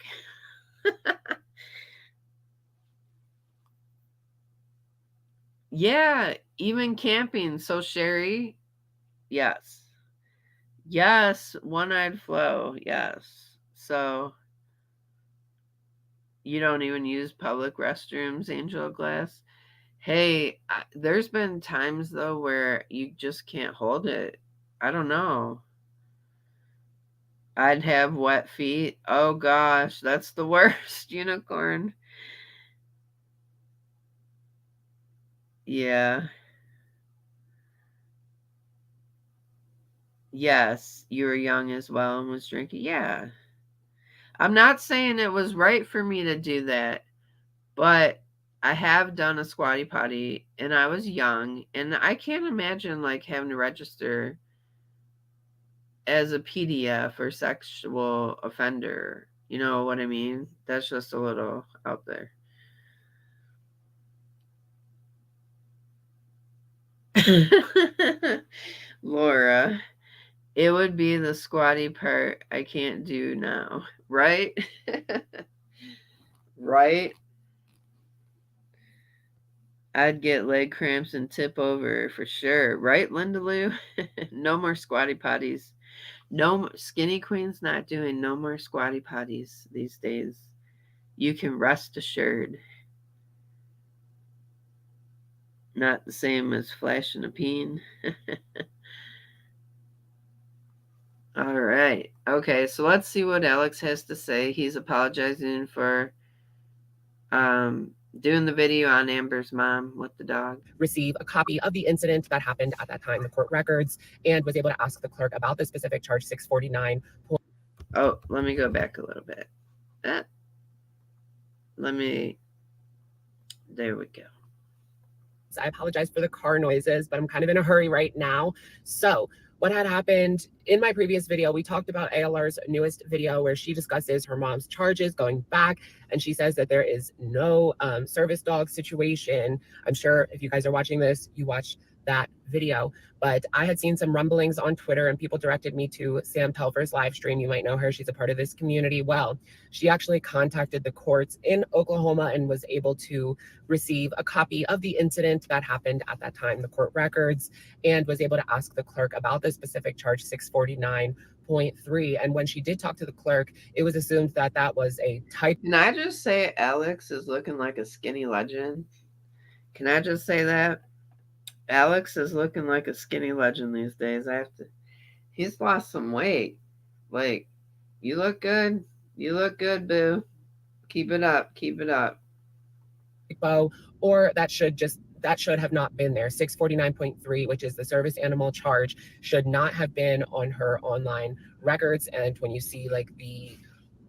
Yeah, even camping. So Sherry, yes. Yes, one-eyed Flo, yes. So you don't even use public restrooms, Angel Glass? Hey, there's been times though where you just can't hold it. I don't know. I'd have wet feet. Oh gosh, that's the worst, unicorn. Yeah. Yes, you were young as well and was drinking. Yeah. I'm not saying it was right for me to do that, but I have done a squatty potty and I was young and I can't imagine like having to register as a PDF or sexual offender. You know what I mean? That's just a little out there. Laura, it would be the squatty part I can't do now, right? Right? I'd get leg cramps and tip over for sure. Right, Linda Lou? No more squatty potties. No, Skinny Queen's not doing no more squatty potties these days. You can rest assured. Not the same as flashing a peen. All right. Okay, so let's see what Alex has to say. He's apologizing for doing the video on Amber's mom with the dog. Receive a copy of the incident that happened at that time, the court records, and was able to ask the clerk about the specific charge 649. Oh, let me go back a little bit. There we go. I apologize for the car noises, but I'm kind of in a hurry right now. So what had happened in my previous video, we talked about ALR's newest video where she discusses her mom's charges going back, and she says that there is no service dog situation. I'm sure if you guys are watching this, you watched that video, but I had seen some rumblings on Twitter and people directed me to Sam Telfer's live stream. You might know her. She's a part of this community. Well, she actually contacted the courts in Oklahoma and was able to receive a copy of the incident that happened at that time, the court records, and was able to ask the clerk about the specific charge 649.3. And when she did talk to the clerk, it was assumed that that was a type. Can I just say Alex is looking like a skinny legend? Can I just say that? Alex is looking like a skinny legend these days. He's lost some weight. Like, you look good. You look good, boo. Keep it up. Keep it up. Or that should have not been there. 649.3, which is the service animal charge, should not have been on her online records. And when you see like the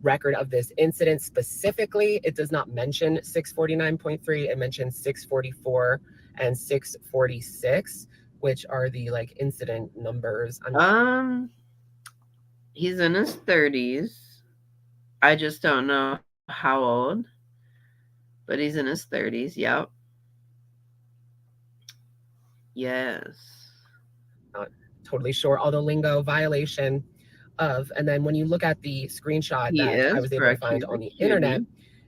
record of this incident specifically, it does not mention 649.3. It mentions 644 and 646, which are the like incident numbers. He's in his 30s. I just don't know how old, but he's in his 30s. Yep. Yes. Not totally sure. Although lingo violation of, and then when you look at the screenshot that I was able to find on the internet,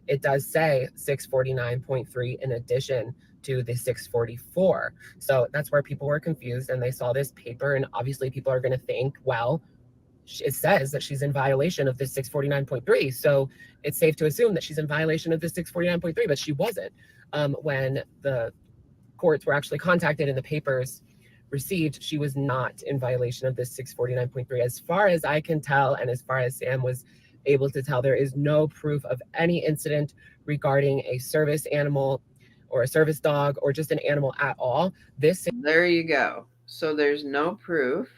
it does say 649.3 in addition to the 644. So that's where people were confused and they saw this paper, and obviously people are going to think, well, it says that she's in violation of this 649.3. So it's safe to assume that she's in violation of this 649.3, but she wasn't. When the courts were actually contacted and the papers received, she was not in violation of this 649.3. As far as I can tell, and as far as Sam was able to tell, there is no proof of any incident regarding a service animal or a service dog or just an animal at all. There you go. So there's no proof.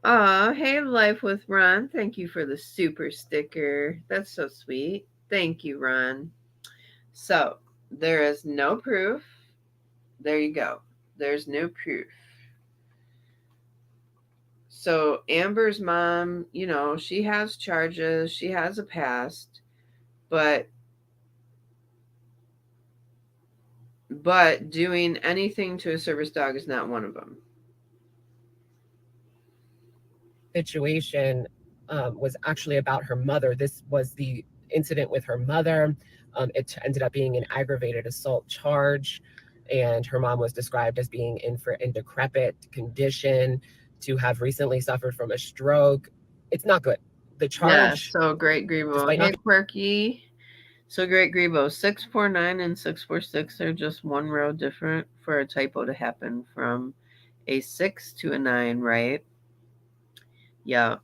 Hey, Life with Ron. Thank you for the super sticker. That's so sweet. Thank you, Ron. So there is no proof. There you go. There's no proof. So Amber's mom, she has charges. She has a past, but doing anything to a service dog is not one of them. Situation was actually about her mother. This was the incident with her mother. It ended up being an aggravated assault charge, and her mom was described as being in decrepit condition, to have recently suffered from a stroke. It's not good. The charge. Yeah, so Great Grebo. Despite Hey, not Quirky. So Great Grebo, 649 and 646 are just one row different for a typo to happen from a 6 to a 9, right? Yeah.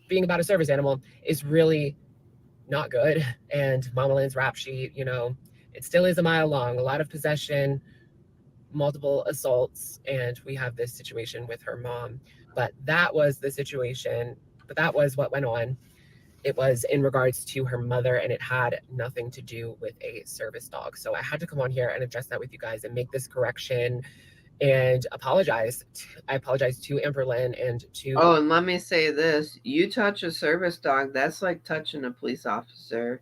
being about a service animal is really not good. And Mama Lynn's rap sheet, you know, it still is a mile long. A lot of possession, multiple assaults, and we have this situation with her mom. But that was the situation. But that was what went on. It was in regards to her mother, and it had nothing to do with a service dog. So I had to come on here and address that with you guys and make this correction and apologize. I apologize to Amber Lynn and to. Oh, and let me say this. You touch a service dog, that's like touching a police officer.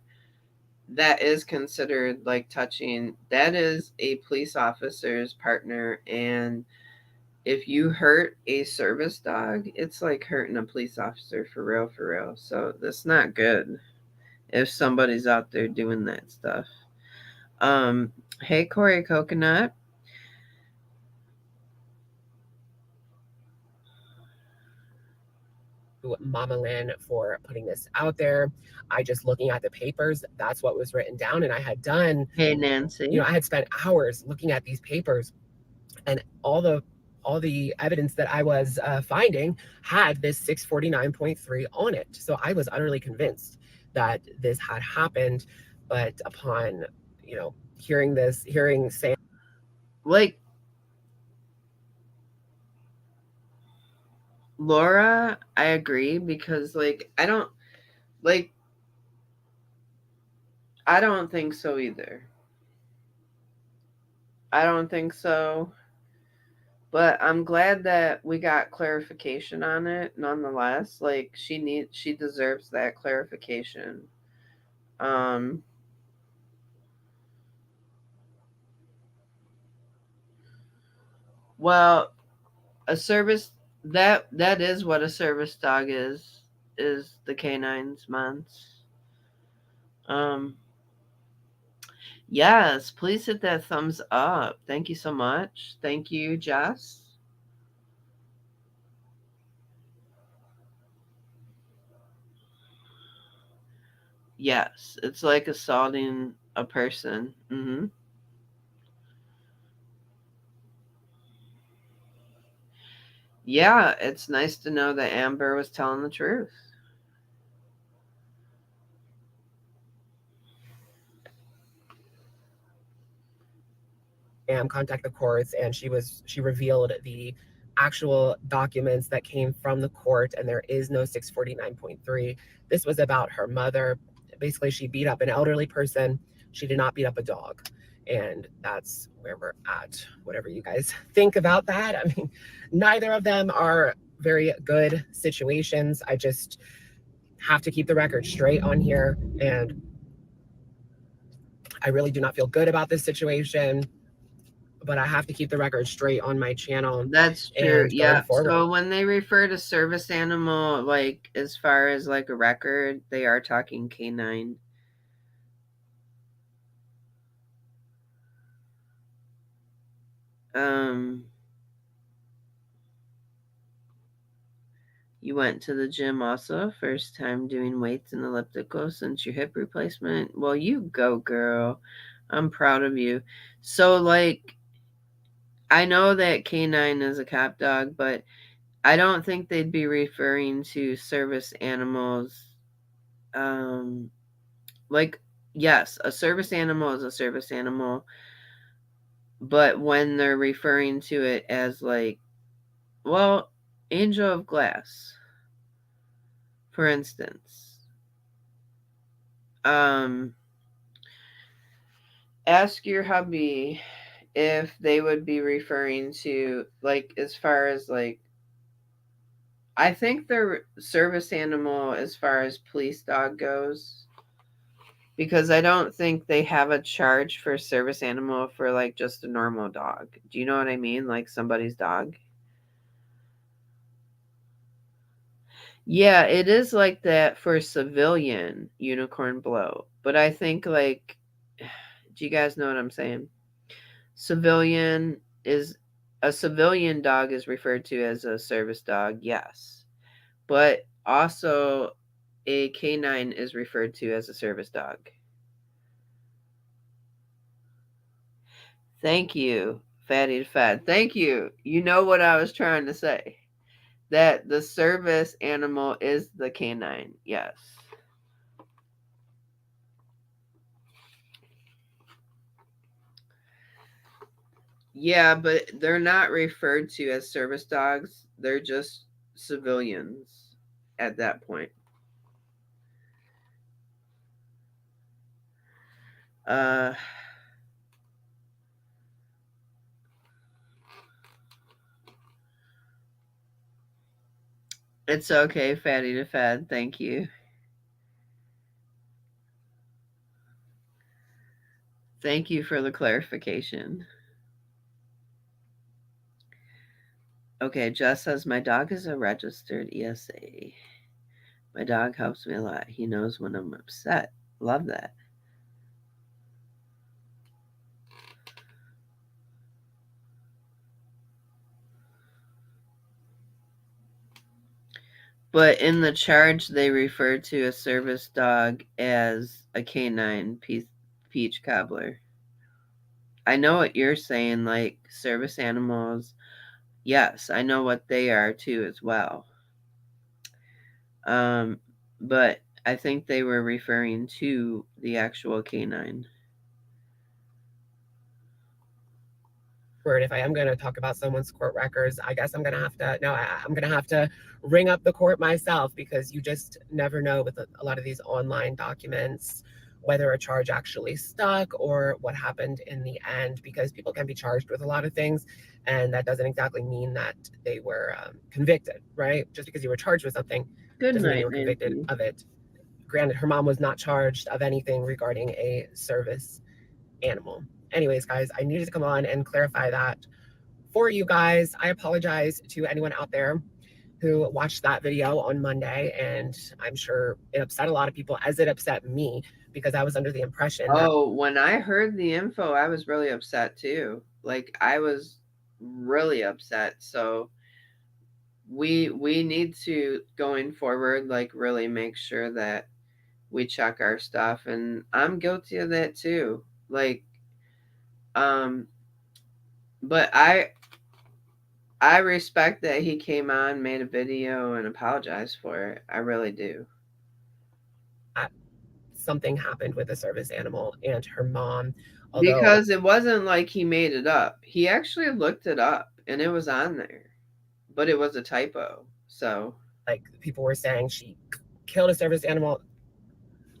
That is considered like touching. That is a police officer's partner. And if you hurt a service dog, it's like hurting a police officer for real, for real. So that's not good if somebody's out there doing that stuff. Hey, Corey Coconut. Mama Lynn for putting this out there. I just looking at the papers, that's what was written down, and I had done. Hey, Nancy. You know, I had spent hours looking at these papers, and all the evidence that I was finding had this 649.3 on it. So I was utterly convinced that this had happened. But upon, you know, hearing Sam, like, Laura, I agree, because like I don't think so either. I don't think so. But I'm glad that we got clarification on it nonetheless. Like she deserves that clarification. Well, a service that is what a service dog is the canines months. Yes, please hit that thumbs up. Thank you so much. Thank you, Jess. Yes, it's like assaulting a person. Yeah, it's nice to know that Amber was telling the truth. Contact the courts, and she revealed the actual documents that came from the court, and there is no 649.3. This was about her mother. Basically, she beat up an elderly person. She did not beat up a dog. And that's where we're at. Whatever you guys think about that. I mean, neither of them are very good situations. I just have to keep the record straight on here. And I really do not feel good about this situation, but I have to keep the record straight on my channel. That's true. Yeah. So when they refer to service animal, like as far as like a record, they are talking canine. You went to the gym also, first time doing weights and elliptical since your hip replacement. Well, you go, girl. I'm proud of you. So like, I know that canine is a cop dog, but I don't think they'd be referring to service animals. Like, yes, a service animal is a service animal, but when they're referring to it as like, well, Angel of Glass, for instance, ask your hubby if they would be referring to, like, as far as like, I think their service animal as far as police dog goes, because I don't think they have a charge for service animal for like just a normal dog. Do you know what I mean? Like somebody's dog. Yeah, it is like that for civilian unicorn blow. But I think like Do you guys know what I'm saying? Civilian is a civilian dog is referred to as a service dog, yes. But also a canine is referred to as a service dog. Thank you, Fatty the Fat. Thank you. You know what I was trying to say. That the service animal is the canine. Yes. Yeah, but they're not referred to as service dogs. They're just civilians at that point. Uh it's okay, Fatty the Fad. Thank you. Thank you for the clarification. Okay, Jess says my dog is a registered ESA. My dog helps me a lot. He knows when I'm upset. Love that. But in the charge, they refer to a service dog as a canine peach cobbler. I know what you're saying, like service animals. Yes, I know what they are too as well. But I think they were referring to the actual canine. Word, if I am going to talk about someone's court records, I guess I'm going to have to, no, I'm going to have to ring up the court myself, because you just never know with a lot of these online documents whether a charge actually stuck or what happened in the end, because people can be charged with a lot of things, and that doesn't exactly mean that they were convicted, right? Just because you were charged with something doesn't mean you were convicted of it. Granted, her mom was not charged of anything regarding a service animal. Anyways, guys, I needed to come on and clarify that for you guys. I apologize to anyone out there who watched that video on Monday, and I'm sure it upset a lot of people, as it upset me, because I was under the impression that, when I heard the info, I was really upset too. Like, I was really upset. So we need to, going forward, like really make sure that we check our stuff, and I'm guilty of that too. Like, but I respect that he came on, made a video, and apologized for it. I really do. something happened with a service animal and her mom. Because it wasn't like he made it up. He actually looked it up and it was on there, but it was a typo. So, like, people were saying she killed a service animal.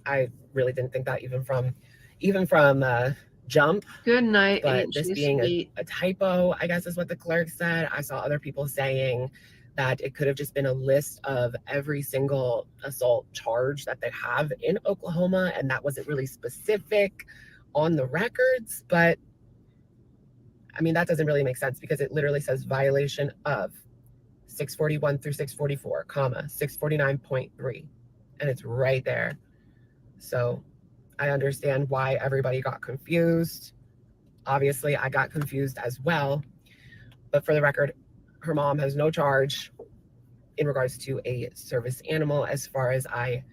I really didn't think that even from jump. Good night. But this being a typo, I guess is what the clerk said. I saw other people saying that it could have just been a list of every single assault charge that they have in Oklahoma, and that wasn't really specific on the records. But I mean, that doesn't really make sense, because it literally says violation of 641 through 644, comma, 649.3, and it's right there. So I understand why everybody got confused. Obviously, I got confused as well. But for the record, her mom has no charge in regards to a service animal, as far as I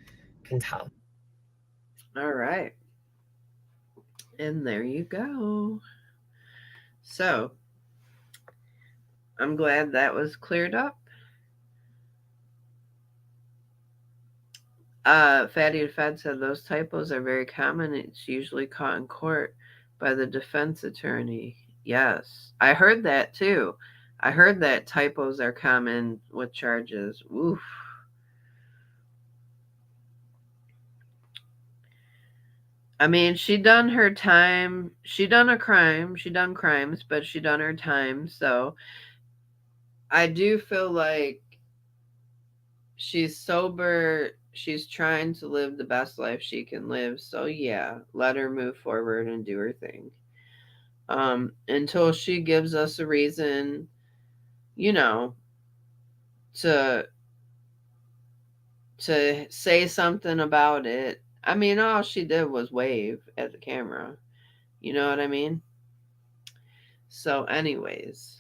can tell. All right. And there you go. So, I'm glad that was cleared up. Fatty the Fed said those typos are very common. It's usually caught in court by the defense attorney. Yes, I heard that too. I heard that typos are common with charges. Oof. I mean, she done her time. She done a crime. She done crimes, but she done her time. So I do feel like she's sober. She's trying to live the best life she can live. So yeah, let her move forward and do her thing. Until she gives us a reason, to say something about it. I mean, all she did was wave at the camera. You know what I mean? So, anyways,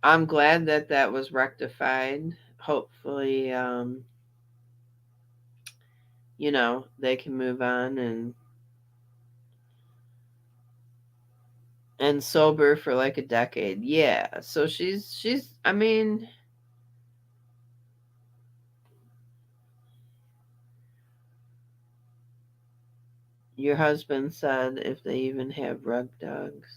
I'm glad that that was rectified. Hopefully, you know, they can move on and sober for like a decade. Yeah. So she's I mean, your husband said if they even have rug dogs.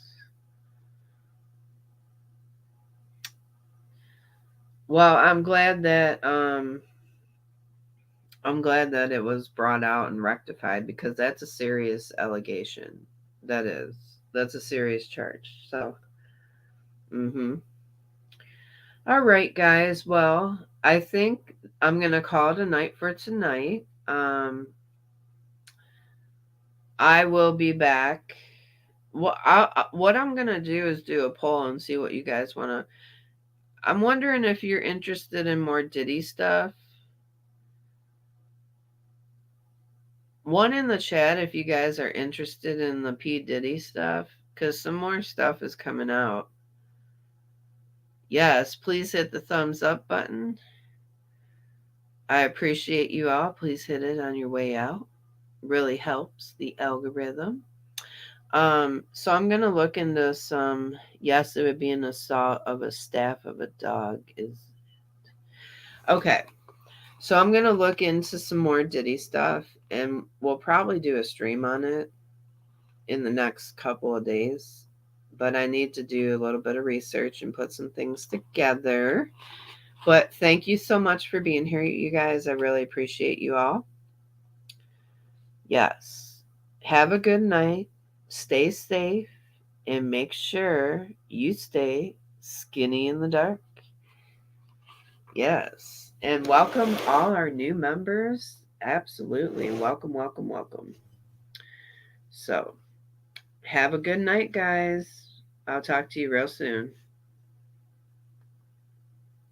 Well, I'm glad that it was brought out and rectified because that's a serious allegation. That is. That's a serious charge. So, mhm. All right, guys. Well, I think I'm going to call it a night for tonight. I will be back. What I'm going to do is do a poll and see what you guys want to. I'm wondering if you're interested in more Diddy stuff. One in the chat if you guys are interested in the P. Diddy stuff, because some more stuff is coming out. Yes, please hit the thumbs up button. I appreciate you all. Please hit it on your way out. Really helps the algorithm. So I'm gonna look into some. Yes, it would be an assault of a staff of a dog. Is okay. So I'm gonna look into some more Diddy stuff, and we'll probably do a stream on it in the next couple of days. But I need to do a little bit of research and put some things together. But thank you so much for being here, you guys. I really appreciate you all. Yes. Have a good night. Stay safe and make sure you stay skinny in the dark. Yes. And welcome all our new members. Absolutely. Welcome, welcome, welcome. So, have a good night, guys. I'll talk to you real soon.